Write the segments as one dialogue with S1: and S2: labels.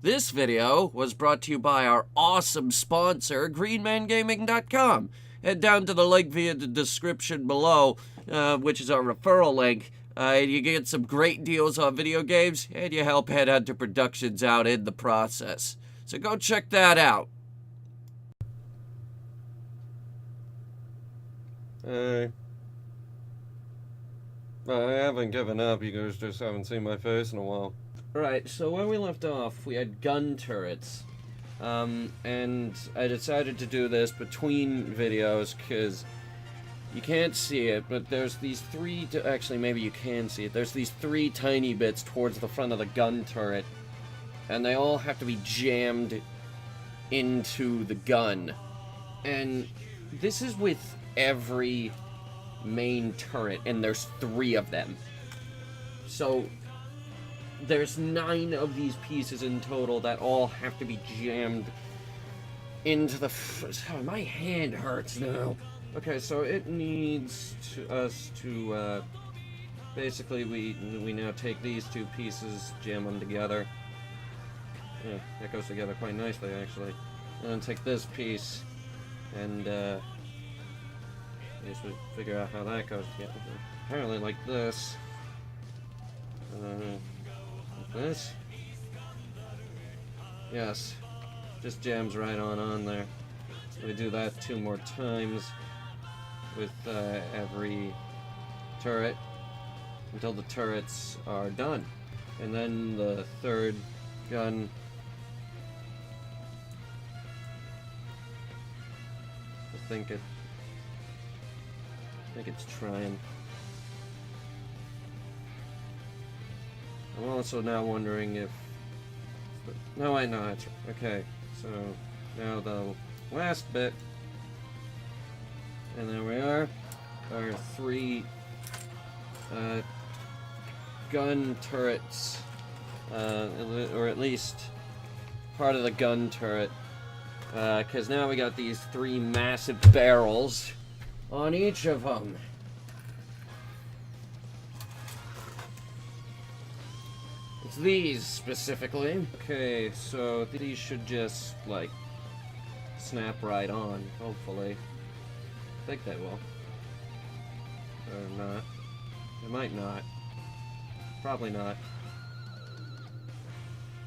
S1: This video was brought to you by our awesome sponsor, GreenManGaming.com. Head down to the link via the description below, which is our referral link. You get some great deals on video games, and you help Headhunter Productions out in the process. So go check that out.
S2: I haven't given up, you guys just haven't seen my face in a while.
S1: Right, so where we left off, we had gun turrets. And I decided to do this between videos because you can't see it, but there's these three, actually maybe you can see it, there's these three tiny bits towards the front of the gun turret, and they all have to be jammed into the gun. And this is with every main turret, and there's 3 of them. So there's 9 of these pieces in total that all have to be jammed into the oh, my hand hurts now. Okay, so it needs us to basically we now take these 2 pieces, jam them together. Yeah, that goes together quite nicely actually. And then take this piece and I guess we figure out how that goes together. Apparently like this. This? Yes. Just jams right on there. So we do that 2 more times with every turret until the turrets are done. And then the 3rd gun. I think it's trying. I'm also now wondering if... No, I know it's... Okay, so now the last bit. And there we are. Our 3 gun turrets. Or at least part of the gun turret. Because now we got these 3 massive barrels on each of them. It's these specifically. Okay, so these should just like snap right on, hopefully. I think they will. Or not. They might not. Probably not.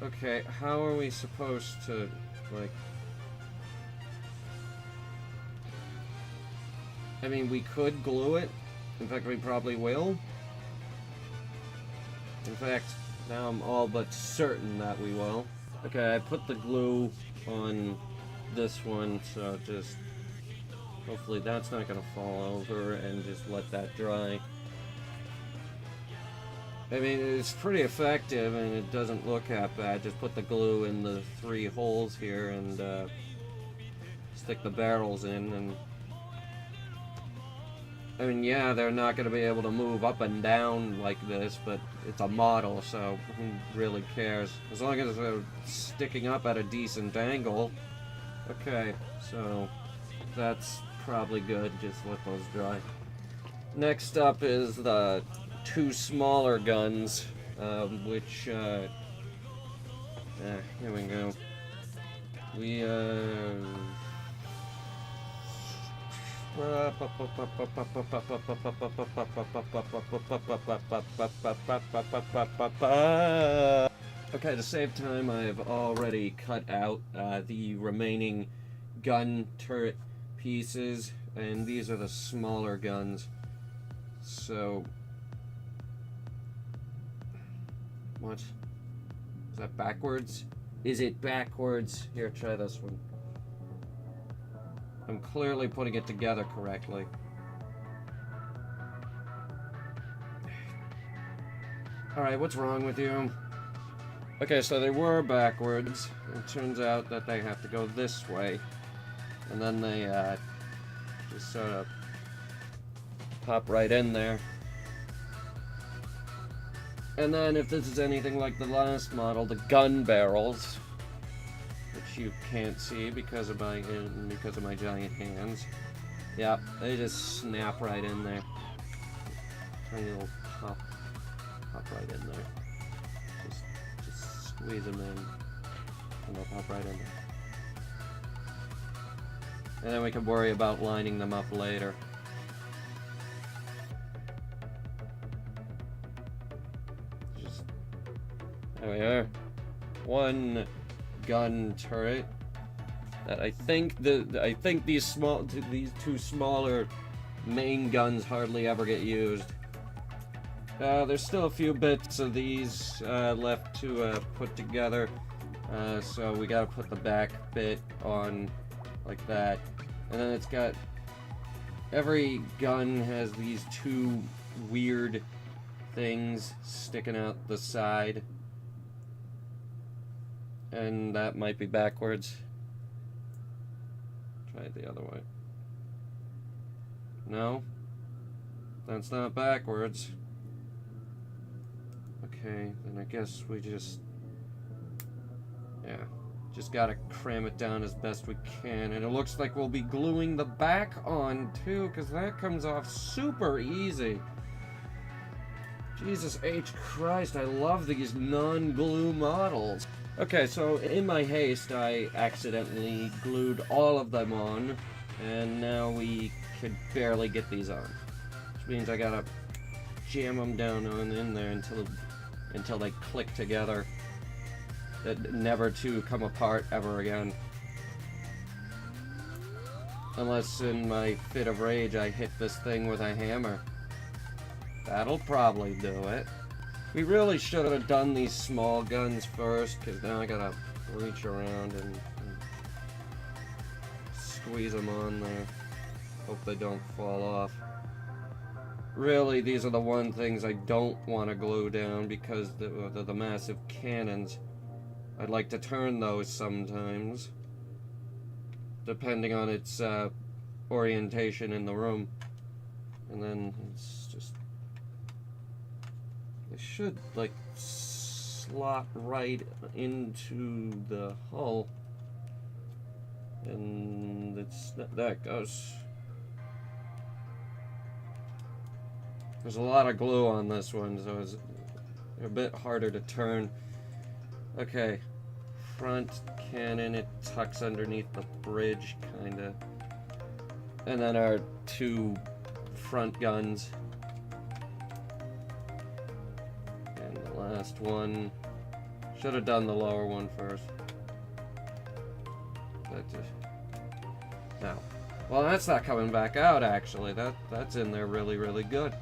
S1: Okay, how are we supposed to, like... I mean, we could glue it. In fact, we probably will. In fact, now I'm all but certain that we will. Okay, I put the glue on this one, so just... hopefully that's not gonna fall over, and just let that dry. I mean, it's pretty effective, and it doesn't look that bad. Just put the glue in the 3 holes here, and stick the barrels in, and... I mean, yeah, they're not going to be able to move up and down like this, but it's a model, so who really cares? As long as they're sticking up at a decent angle. Okay, so that's probably good. Just let those dry. Next up is the 2 smaller guns, which, here we go. We, okay, to save time, I have already cut out the remaining gun turret pieces, and these are the smaller guns. So, what? Is that backwards? Is it backwards? Here, try this one. I'm clearly putting it together correctly. Alright, what's wrong with you? Okay, so they were backwards. It turns out that they have to go this way. And then they, just sort of pop right in there. And then if this is anything like the last model, the gun barrels, which you can't see because of my giant hands. Yeah, they just snap right in there. Tiny little pop right in there. Just squeeze them in. And they'll pop right in there. And then we can worry about lining them up later. Just, there we are. One gun turret. That I think these two smaller main guns hardly ever get used. There's still a few bits of these left to put together. So we gotta put the back bit on like that. And then it's got... Every gun has these two weird things sticking out the side. And that might be backwards. Try it the other way. No? That's not backwards. Okay, then I guess we just... Yeah. Just gotta cram it down as best we can. And it looks like we'll be gluing the back on, too, because that comes off super easy. Jesus H. Christ, I love these non-glue models. Okay, so in my haste, I accidentally glued all of them on, and now we could barely get these on. Which means I gotta jam them down on in there until they click together. Never to come apart ever again. Unless in my fit of rage I hit this thing with a hammer. That'll probably do it. We really should have done these small guns first, because now I gotta reach around and squeeze them on there. Hope they don't fall off. Really, these are the one things I don't want to glue down because the massive cannons. I'd like to turn those sometimes, depending on its orientation in the room. And then it's just... They should, like, slot right into the hull. And it's... That goes. There's a lot of glue on this one, so it's a bit harder to turn. Okay, front cannon, it tucks underneath the bridge, kinda. And then our two front guns. And the last one. Should have done the lower one first. That just... No. Well, that's not coming back out, actually. That's in there really, really good.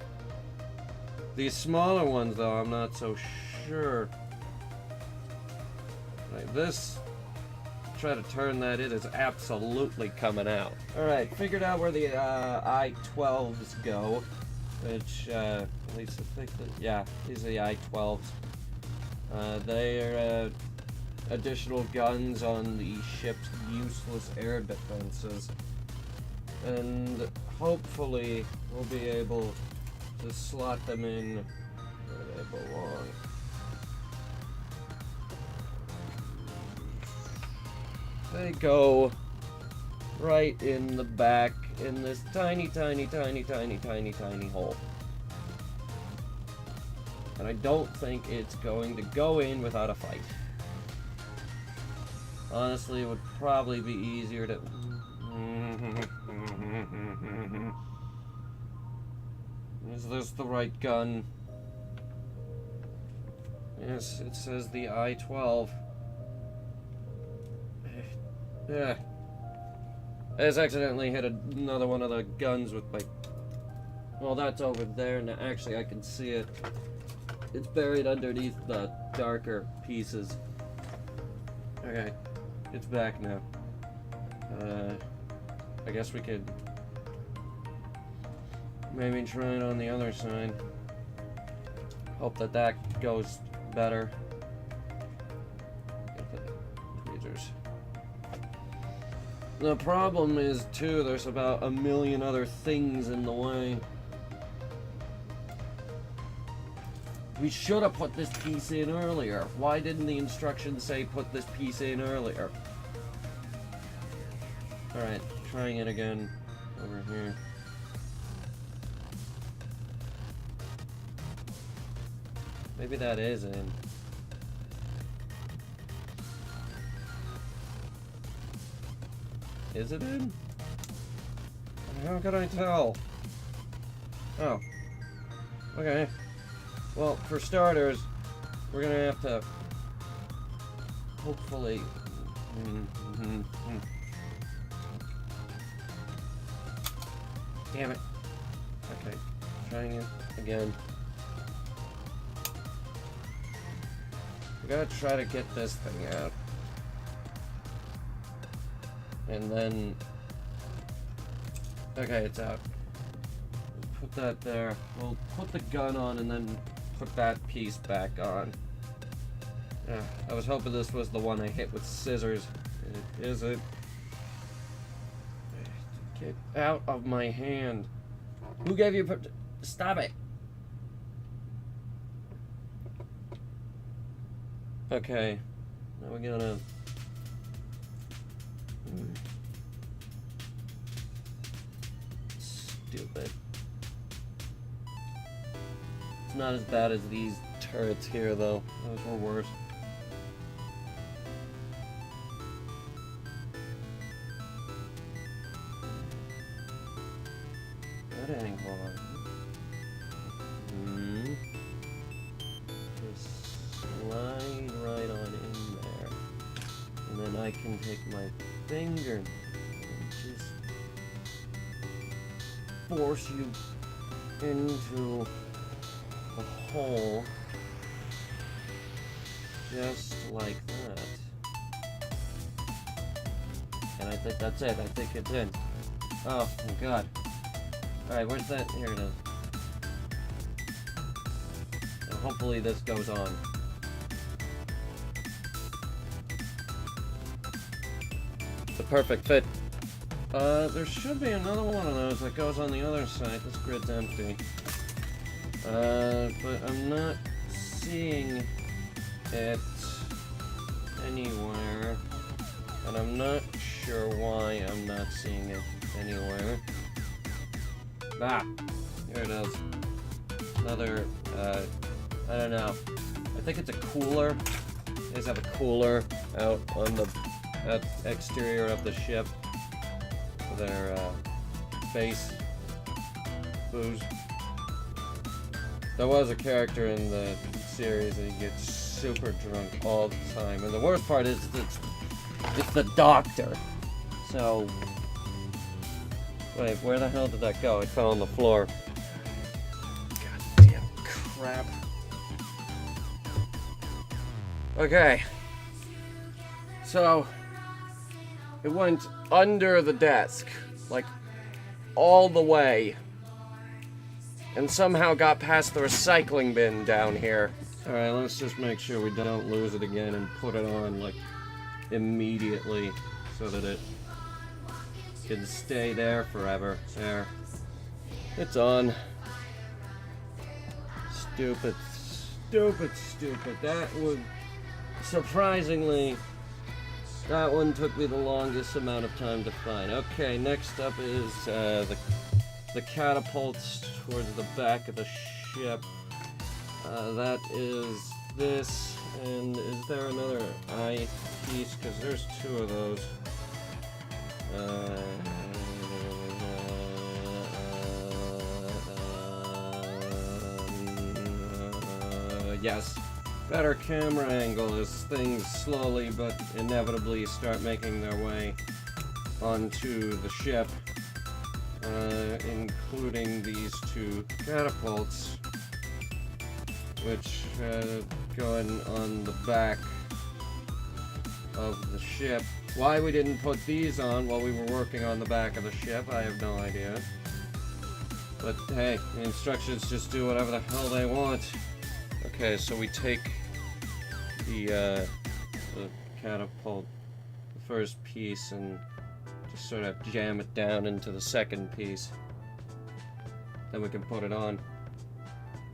S1: These smaller ones, though, I'm not so sure. Like this, try to turn that in, is absolutely coming out. Alright, figured out where the I-12s go, which, at least I think that, yeah, these are the I-12s. They are additional guns on the ship's useless air defenses. And hopefully we'll be able to slot them in where they belong. They go right in the back in this tiny, tiny, tiny, tiny, tiny, tiny hole. And I don't think it's going to go in without a fight. Honestly, it would probably be easier to... Is this the right gun? Yes, it says the I-12. Yeah. I just accidentally hit another one of the guns with my... Well, that's over there, and actually I can see it. It's buried underneath the darker pieces. Okay, it's back now. I guess we could maybe try it on the other side. Hope that that goes better. Get the tweezers. The problem is, too, there's about a million other things in the way. We should have put this piece in earlier. Why didn't the instructions say put this piece in earlier? Alright, trying it again over here. Maybe that is in. Is it in? How could I tell? Oh. Okay. Well, for starters, we're gonna have to hopefully. Damn it. Okay, trying it again. We gotta try to get this thing out. And then. Okay, it's out. Put that there. We'll put the gun on and then put that piece back on. I was hoping this was the one I hit with scissors. It isn't. Get out of my hand. Who gave you stop it. Okay. Now we're gonna stupid. It's not as bad as these turrets here though. Those were worse. That angle on. Just slide right on in there. And then I can take my finger and just force you into the hole. Just like that. And I think that's it. I think it's in. Oh my god. Alright, where's that? Here it is. And hopefully this goes on. The perfect fit. There should be another one of those that goes on the other side. This grid's empty. But I'm not seeing it anywhere. And I'm not sure why I'm not seeing it anywhere. Ah, here it is. Another, I don't know. I think it's a cooler. They just have a cooler out on the exterior of the ship for their base booze. There was a character in the series that gets super drunk all the time, and the worst part is it's the doctor. So. Wait, where the hell did that go? It fell on the floor. Goddamn crap. Okay. So, it went under the desk, like, all the way, and somehow got past the recycling bin down here. Alright, let's just make sure we don't lose it again and put it on, like, immediately, so that it can stay there forever. There. It's on. Stupid, stupid, stupid. That would, surprisingly, that one took me the longest amount of time to find. Okay, next up is the catapults towards the back of the ship. That is this, and is there another eye piece? Because there's two of those. Yes. Better camera angle as things slowly but inevitably start making their way onto the ship, including these two catapults, which going on the back of the ship. Why we didn't put these on while we were working on the back of the ship, I have no idea. But hey, the instructions just do whatever the hell they want. Okay, so we take the catapult, the first piece, and just sort of jam it down into the second piece. Then we can put it on.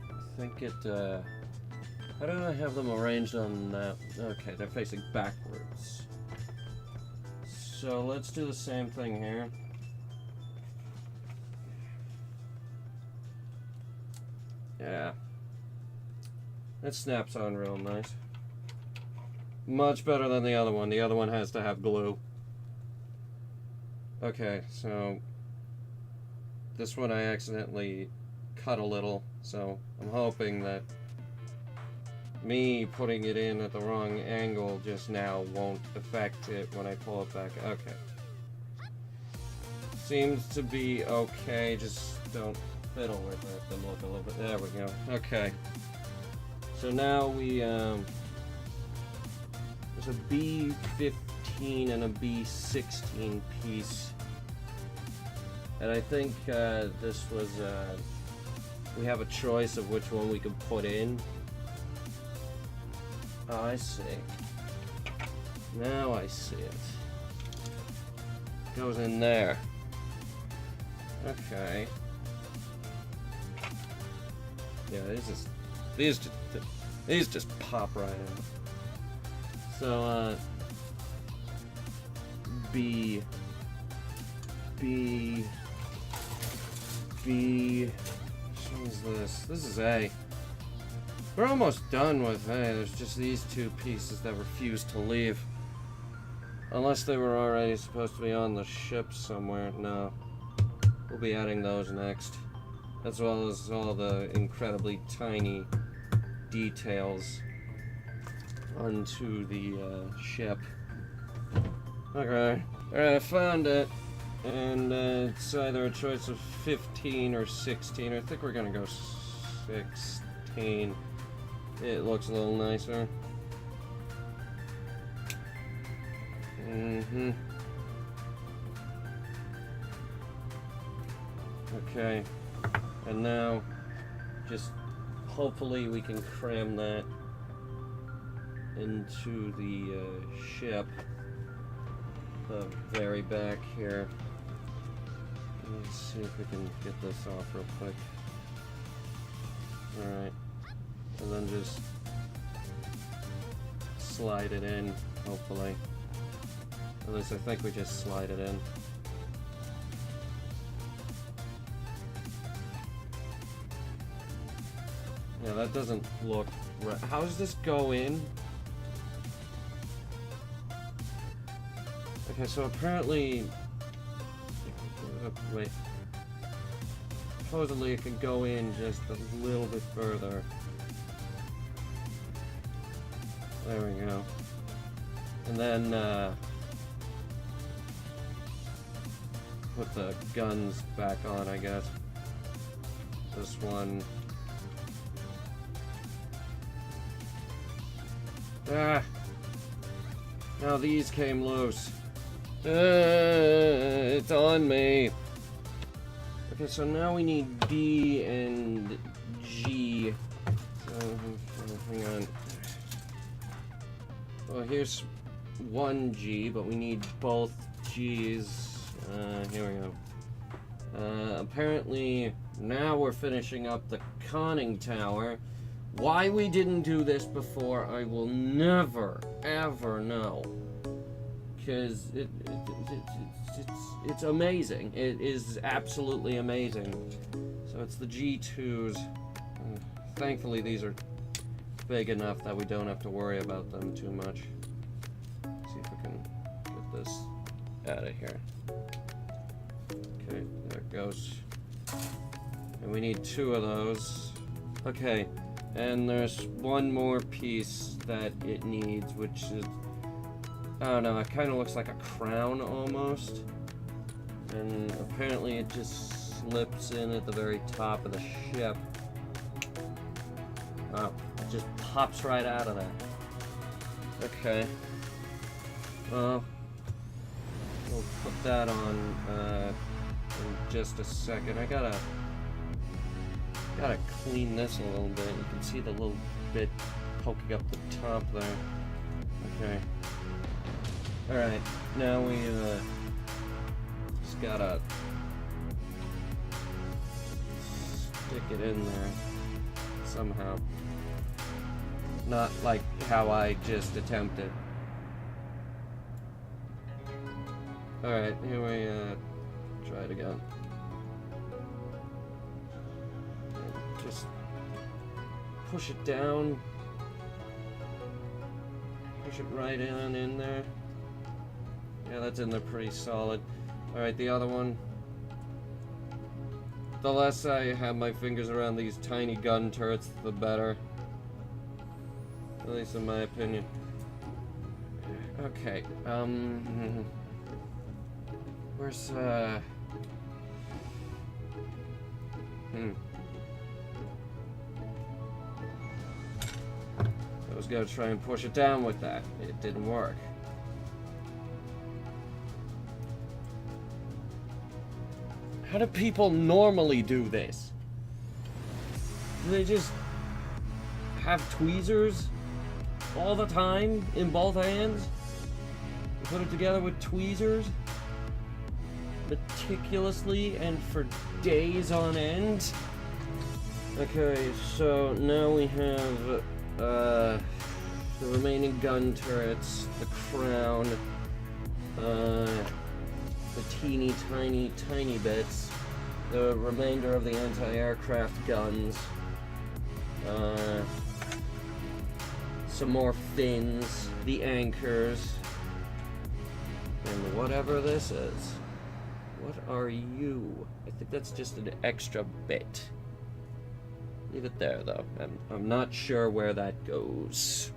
S1: I think it, how do I have them arranged on that? Okay, they're facing backwards. So let's do the same thing here. Yeah. That snaps on real nice. Much better than the other one. The other one has to have glue. Okay, so this one I accidentally cut a little, so I'm hoping that me putting it in at the wrong angle just now won't affect it when I pull it back. Okay. Seems to be okay, just don't fiddle with it. Then look a little bit. There we go. Okay. So now we, there's a B15 and a B16 piece. And I think this was, we have a choice of which one we can put in. Oh, I see. Now I see it. Goes in there. Okay. Yeah, these just pop right out. So, B, what is this? This is A. We're almost done with A. There's just these two pieces that refuse to leave. Unless they were already supposed to be on the ship somewhere. No. We'll be adding those next. As well as all the incredibly tiny details onto the ship. Okay. Alright, I found it. And it's either a choice of 15 or 16. I think we're gonna go 16. It looks a little nicer. Mm-hmm. Okay. And now, just hopefully we can cram that into the ship. The very back here. Let's see if we can get this off real quick. Alright. And then just slide it in, hopefully. At least I think we just slide it in. Yeah, that doesn't look right. How does this go in? Okay, so apparently... wait. Supposedly it can go in just a little bit further. There we go. And then, put the guns back on, I guess. This one. Ah! Now these came loose. It's on me. Okay, so now we need B and G. Hang on. Well, here's one G, but we need both G's. Here we go. Apparently, now we're finishing up the conning tower. Why we didn't do this before, I will never, ever know. Because it's amazing. It is absolutely amazing. So it's the G2s. Thankfully, these are big enough that we don't have to worry about them too much. Let's see if we can get this out of here. Okay, there it goes. And we need 2 of those. Okay, and there's one more piece that it needs, which is, I don't know, it kind of looks like a crown almost. And apparently it just slips in at the very top of the ship. Oh, it just pops right out of that. Okay. Well, we'll put that on in just a second. I gotta clean this a little bit. You can see the little bit poking up the top there. Okay. Alright, now we just gotta stick it in there somehow. Not like how I just attempted. Alright, here we try it again. Just push it down. Push it right in there. Yeah, that's in there pretty solid. Alright, the other one. The less I have my fingers around these tiny gun turrets, the better. At least in my opinion. Okay, where's, I was gonna try and push it down with that. It didn't work. How do people normally do this? Do they just have tweezers all the time in both hands? You put it together with tweezers? Meticulously and for days on end? Okay, so now we have the remaining gun turrets, the crown, the teeny tiny bits, the remainder of the anti-aircraft guns, some more fins, the anchors, and whatever this is. What are you? I think that's just an extra bit. Leave it there though. I'm not sure where that goes.